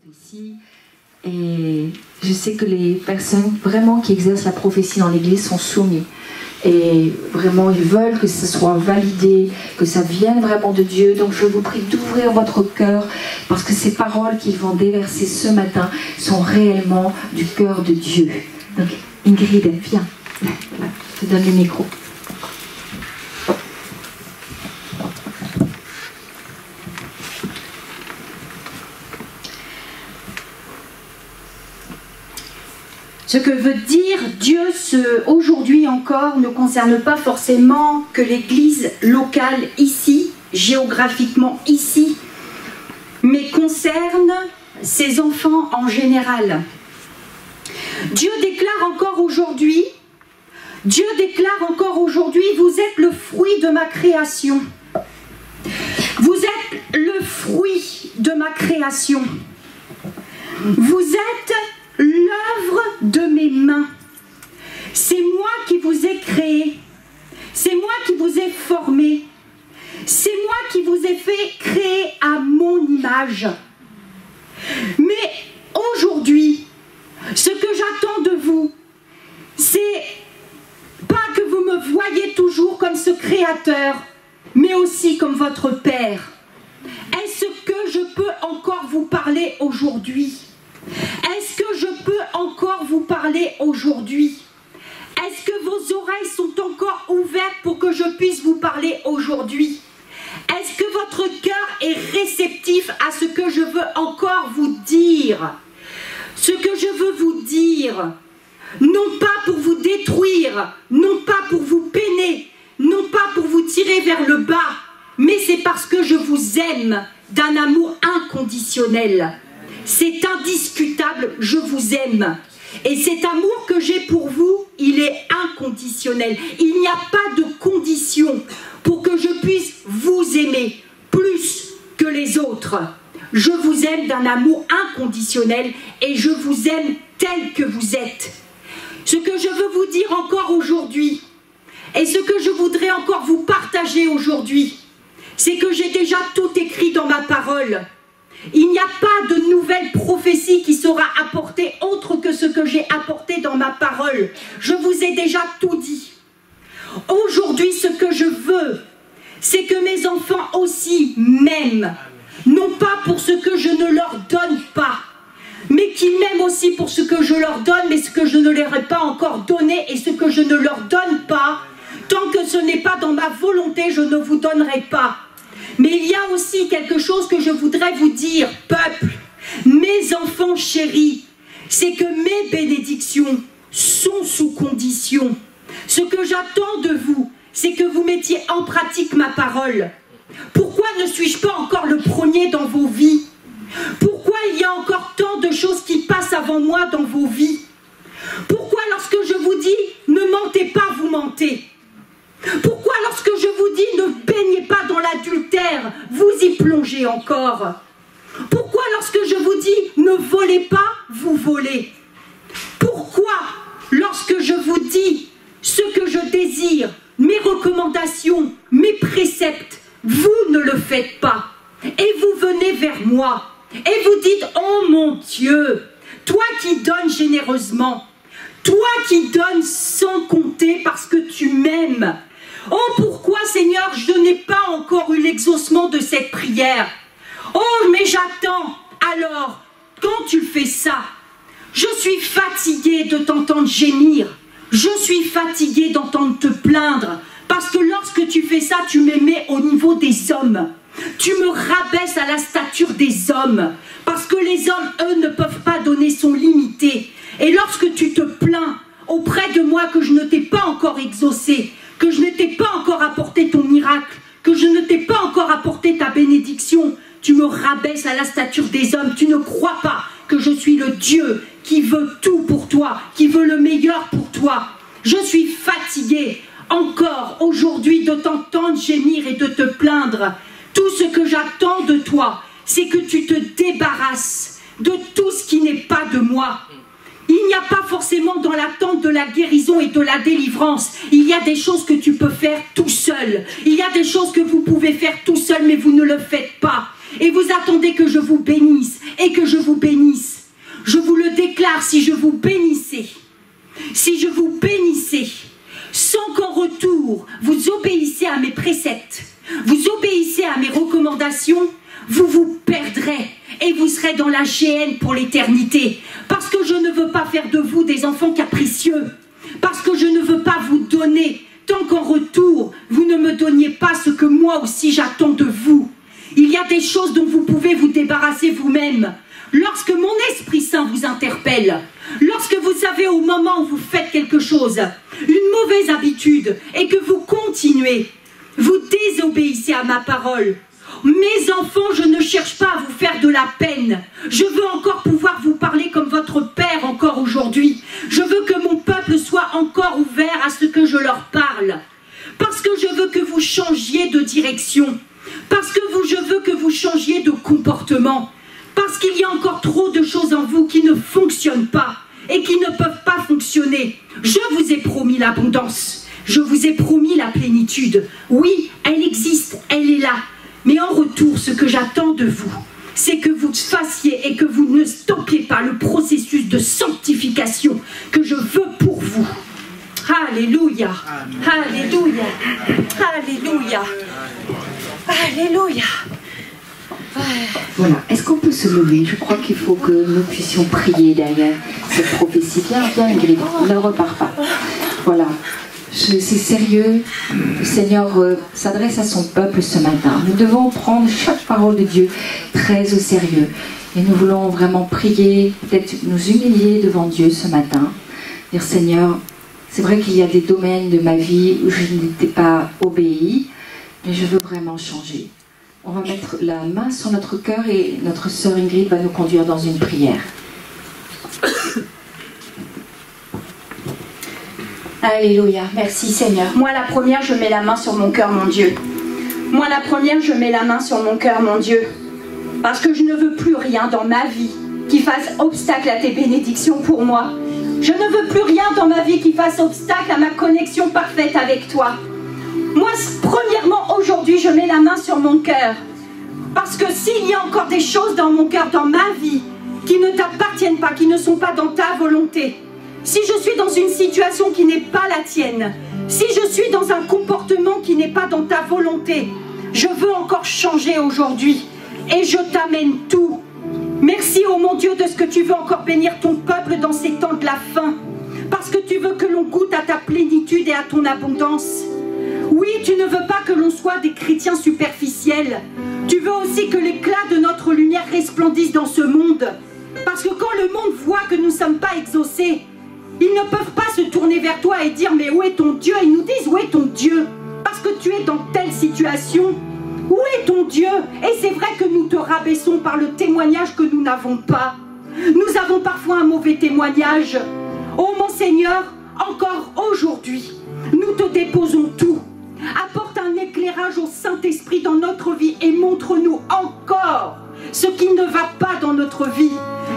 prophétie. Et je sais que les personnes vraiment qui exercent la prophétie dans l'église sont soumis. Et vraiment, ils veulent que ce soit validé, que ça vienne vraiment de Dieu. Donc je vous prie d'ouvrir votre cœur, parce que ces paroles qu'ils vont déverser ce matin sont réellement du cœur de Dieu. Donc Ingrid, viens. Je te donne le micro. Ce que veut dire Dieu aujourd'hui encore ne concerne pas forcément que l'église locale ici, géographiquement ici, mais concerne ses enfants en général. Dieu déclare encore aujourd'hui, vous êtes le fruit de ma création. Vous êtes le fruit de ma création. Vous êtes l'œuvre de mes mains. C'est moi qui vous ai créé. C'est moi qui vous ai formé. C'est moi qui vous ai fait créer à mon image. Mais aujourd'hui, ce que j'attends de vous, c'est pas que vous me voyez toujours comme ce créateur, mais aussi comme votre Père. Est-ce que je peux encore vous parler aujourd'hui ? Est-ce que je peux encore vous parler aujourd'hui? Est-ce que vos oreilles sont encore ouvertes pour que je puisse vous parler aujourd'hui? Est-ce que votre cœur est réceptif à ce que je veux encore vous dire? Ce que je veux vous dire, non pas pour vous détruire, non pas pour vous peiner, non pas pour vous tirer vers le bas, mais c'est parce que je vous aime d'un amour inconditionnel. C'est indiscutable, je vous aime. Et cet amour que j'ai pour vous, il est inconditionnel. Il n'y a pas de condition pour que je puisse vous aimer plus que les autres. Je vous aime d'un amour inconditionnel et je vous aime tel que vous êtes. Ce que je veux vous dire encore aujourd'hui, et ce que je voudrais encore vous partager aujourd'hui, c'est que j'ai déjà tout écrit dans ma parole. Il n'y a pas de nouvelle prophétie qui sera apportée autre que ce que j'ai apporté dans ma parole. Je vous ai déjà tout dit. Aujourd'hui, ce que je veux, c'est que mes enfants aussi m'aiment. Non pas pour ce que je ne leur donne pas, mais qu'ils m'aiment aussi pour ce que je leur donne, mais ce que je ne leur ai pas encore donné et ce que je ne leur donne pas. Tant que ce n'est pas dans ma volonté, je ne vous donnerai pas. Mais il y a aussi quelque chose que je voudrais vous dire, peuple, mes enfants chéris, c'est que mes bénédictions sont sous condition. Ce que j'attends de vous, c'est que vous mettiez en pratique ma parole. Pourquoi ne suis-je pas encore le premier dans vos vies? Pourquoi il y a encore tant de choses qui passent avant moi dans vos vies? Pourquoi lorsque je vous dis ne mentez pas, vous mentez? Pourquoi lorsque je vous dis ne baignez pas dans l'adultère, vous y plongez encore? Pourquoi lorsque je vous dis ne volez pas, vous volez? Pourquoi lorsque je vous dis ce que je désire, mes recommandations, mes préceptes, vous ne le faites pas? Et vous venez vers moi et vous dites oh mon Dieu, toi qui donnes généreusement, toi qui donnes sans compter parce que tu m'aimes. Oh, pourquoi, Seigneur, je n'ai pas encore eu l'exaucement de cette prière? Oh, mais j'attends. Alors, quand tu fais ça, je suis fatiguée de t'entendre gémir. Je suis fatiguée d'entendre te plaindre. Parce que lorsque tu fais ça, tu me mets au niveau des hommes. Tu me rabaisses à la stature des hommes. Parce que les hommes, eux, ne peuvent pas donner, sont limités. Et lorsque tu te plains auprès de moi que je ne t'ai pas encore exaucé, que je ne t'ai pas encore apporté ton miracle, que je ne t'ai pas encore apporté ta bénédiction, tu me rabaisses à la stature des hommes. Tu ne crois pas que je suis le Dieu qui veut tout pour toi, qui veut le meilleur pour toi. Je suis fatiguée encore aujourd'hui de t'entendre gémir et de te plaindre. Tout ce que j'attends de toi, c'est que tu te débarrasses de tout ce qui n'est pas de moi. Il n'y a pas forcément dans l'attente de la guérison et de la délivrance. Il y a des choses que tu peux faire tout seul. Il y a des choses que vous pouvez faire tout seul, mais vous ne le faites pas. Et vous attendez que je vous bénisse et que je vous bénisse. et vous serez dans la géhenne pour l'éternité. Parce que je ne veux pas faire de vous des enfants capricieux. Parce que je ne veux pas vous donner tant qu'en retour, vous ne me donniez pas ce que moi aussi j'attends de vous. Il y a des choses dont vous pouvez vous débarrasser vous-même. Lorsque mon Esprit Saint vous interpelle, lorsque vous savez au moment où vous faites quelque chose, une mauvaise habitude, et que vous continuez, vous désobéissez à ma parole. Mes enfants, je ne cherche pas à vous faire de la peine. Je veux encore pouvoir vous parler comme votre Père encore aujourd'hui. Je veux que mon peuple soit encore ouvert à ce que je leur parle. Parce que je veux que vous changiez de direction. Parce que je veux que vous changiez de comportement. Parce qu'il y a encore trop de choses en vous qui ne fonctionnent pas et qui ne peuvent pas fonctionner. Je vous ai promis l'abondance. Je vous ai promis la plénitude. Oui, elle existe, elle est là. Mais en retour, ce que j'attends de vous, c'est que vous fassiez et que vous ne stoppiez pas le processus de sanctification que je veux pour vous. Alléluia. Alléluia. Alléluia. Alléluia. Voilà, est-ce qu'on peut se lever? Je crois qu'il faut que nous puissions prier derrière cette prophétie. Viens, Ingrid, ne repars pas. Voilà, c'est sérieux. Le Seigneur s'adresse à son peuple ce matin. Nous devons prendre chaque parole de Dieu très au sérieux. Et nous voulons vraiment prier, peut-être nous humilier devant Dieu ce matin. Dire, Seigneur, c'est vrai qu'il y a des domaines de ma vie où je n'étais pas obéie, mais je veux vraiment changer. On va mettre la main sur notre cœur et notre sœur Ingrid va nous conduire dans une prière. Alléluia, merci Seigneur. Moi la première, je mets la main sur mon cœur, mon Dieu. Moi la première, je mets la main sur mon cœur, mon Dieu. Parce que je ne veux plus rien dans ma vie qui fasse obstacle à tes bénédictions pour moi. Je ne veux plus rien dans ma vie qui fasse obstacle à ma connexion parfaite avec toi. Moi, premièrement, aujourd'hui, je mets la main sur mon cœur. Parce que s'il y a encore des choses dans mon cœur, dans ma vie, qui ne t'appartiennent pas, qui ne sont pas dans ta volonté, si je suis dans une situation qui n'est pas la tienne, si je suis dans un comportement qui n'est pas dans ta volonté, je veux encore changer aujourd'hui. Et je t'amène tout. Merci, oh mon Dieu, de ce que tu veux encore bénir ton peuple dans ces temps de la fin. Parce que tu veux que l'on goûte à ta plénitude et à ton abondance. Oui, tu ne veux pas que l'on soit des chrétiens superficiels. Tu veux aussi que l'éclat de notre lumière resplendisse dans ce monde. Parce que quand le monde voit que nous ne sommes pas exaucés, ils ne peuvent pas se tourner vers toi et dire « Mais où est ton Dieu ?» Ils nous disent « Où est ton Dieu ?» Parce que tu es dans telle situation. Où est ton Dieu? Et c'est vrai que nous te rabaissons par le témoignage que nous n'avons pas. Nous avons parfois un mauvais témoignage. Oh mon Seigneur, encore aujourd'hui, nous te déposons tout. Apporte un éclairage au Saint-Esprit dans notre vie et montre-nous encore ce qui ne va pas dans notre vie.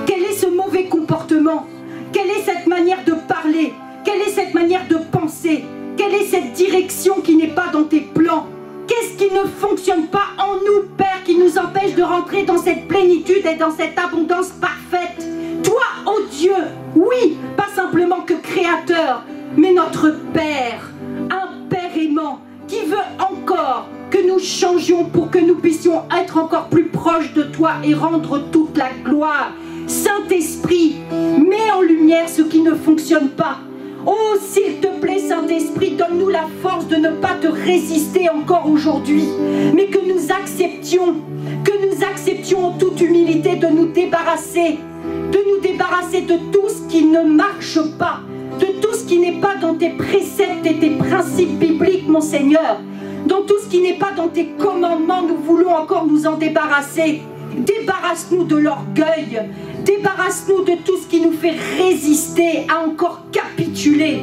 Quel est ce mauvais comportement? Quelle est cette manière de parler? Quelle est cette manière de penser? Quelle est cette direction qui n'est pas dans tes plans? Qu'est-ce qui ne fonctionne pas en nous, Père, qui nous empêche de rentrer dans cette plénitude et dans cette abondance parfaite? Toi, oh Dieu, oui, pas simplement que Créateur, mais notre Père, un Père aimant, qui veut encore que nous changions pour que nous puissions être encore plus proches de toi et rendre toute la gloire. Saint-Esprit, mets en lumière ce qui ne fonctionne pas. Oh, s'il te plaît, Saint-Esprit, donne-nous la force de ne pas te résister encore aujourd'hui, mais que nous acceptions en toute humilité de nous débarrasser de tout ce qui ne marche pas, de tout ce qui n'est pas dans tes préceptes et tes principes bibliques, mon Seigneur. Dans tout ce qui n'est pas dans tes commandements, nous voulons encore nous en débarrasser. Débarrasse-nous de l'orgueil. Débarrasse-nous de tout ce qui nous fait résister à encore capituler,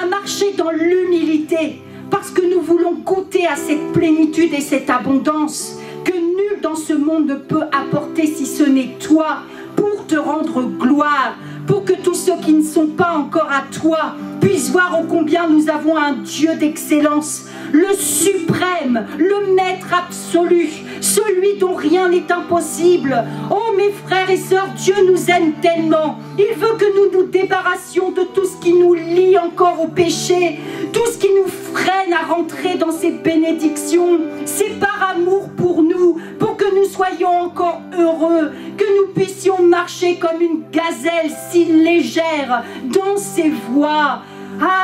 à marcher dans l'humilité, parce que nous voulons goûter à cette plénitude et cette abondance que nul dans ce monde ne peut apporter si ce n'est toi, pour te rendre gloire, pour que tous ceux qui ne sont pas encore à toi puissent voir ô combien nous avons un Dieu d'excellence, le suprême, le maître absolu, celui dont rien n'est impossible. Oh mes frères et sœurs, Dieu nous aime tellement. Il veut que nous nous débarrassions de tout ce qui nous lie encore au péché, tout ce qui nous freine à rentrer dans ses bénédictions. C'est par amour pour nous, pour que nous soyons encore heureux, que nous puissions marcher comme une gazelle si légère dans ses voies.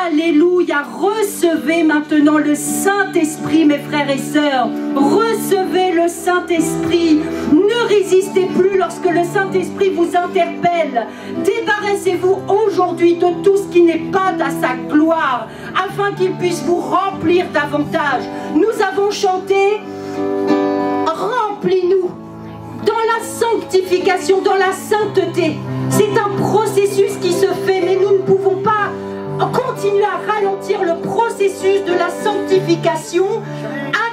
Alléluia, recevez maintenant le Saint-Esprit, mes frères et sœurs. Recevez le Saint-Esprit. Ne résistez plus lorsque le Saint-Esprit vous interpelle. Débarrassez-vous aujourd'hui de tout ce qui n'est pas à sa gloire, afin qu'il puisse vous remplir davantage. Nous avons chanté « Remplis-nous » dans la sanctification, dans la sainteté. C'est un processus qui se fait, mais nous ne pouvons pas continuer à ralentir le processus de la sanctification.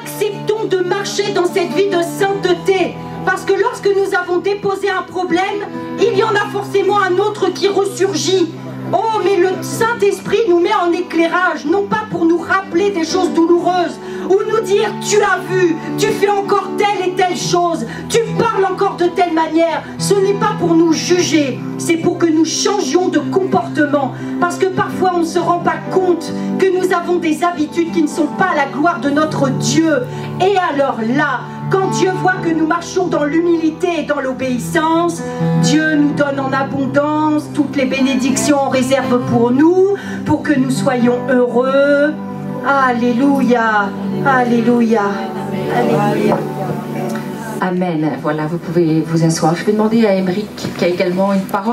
Acceptons de marcher dans cette vie de sainteté, parce que lorsque nous avons déposé un problème, il y en a forcément un autre qui ressurgit. Oh, mais le Saint-Esprit nous met en éclairage, non pas pour nous rappeler des choses douloureuses, ou nous dire « tu as vu, tu fais encore telle et telle chose, tu parles encore de telle manière ». Ce n'est pas pour nous juger, c'est pour que nous changions de comportement. Parce que parfois on ne se rend pas compte que nous avons des habitudes qui ne sont pas à la gloire de notre Dieu. Et alors là, quand Dieu voit que nous marchons dans l'humilité et dans l'obéissance, Dieu nous donne en abondance toutes les bénédictions en réserve pour nous, pour que nous soyons heureux. Alléluia, alléluia, alléluia. Amen. Voilà, vous pouvez vous asseoir. Je vais demander à Émeric, qui a également une parole.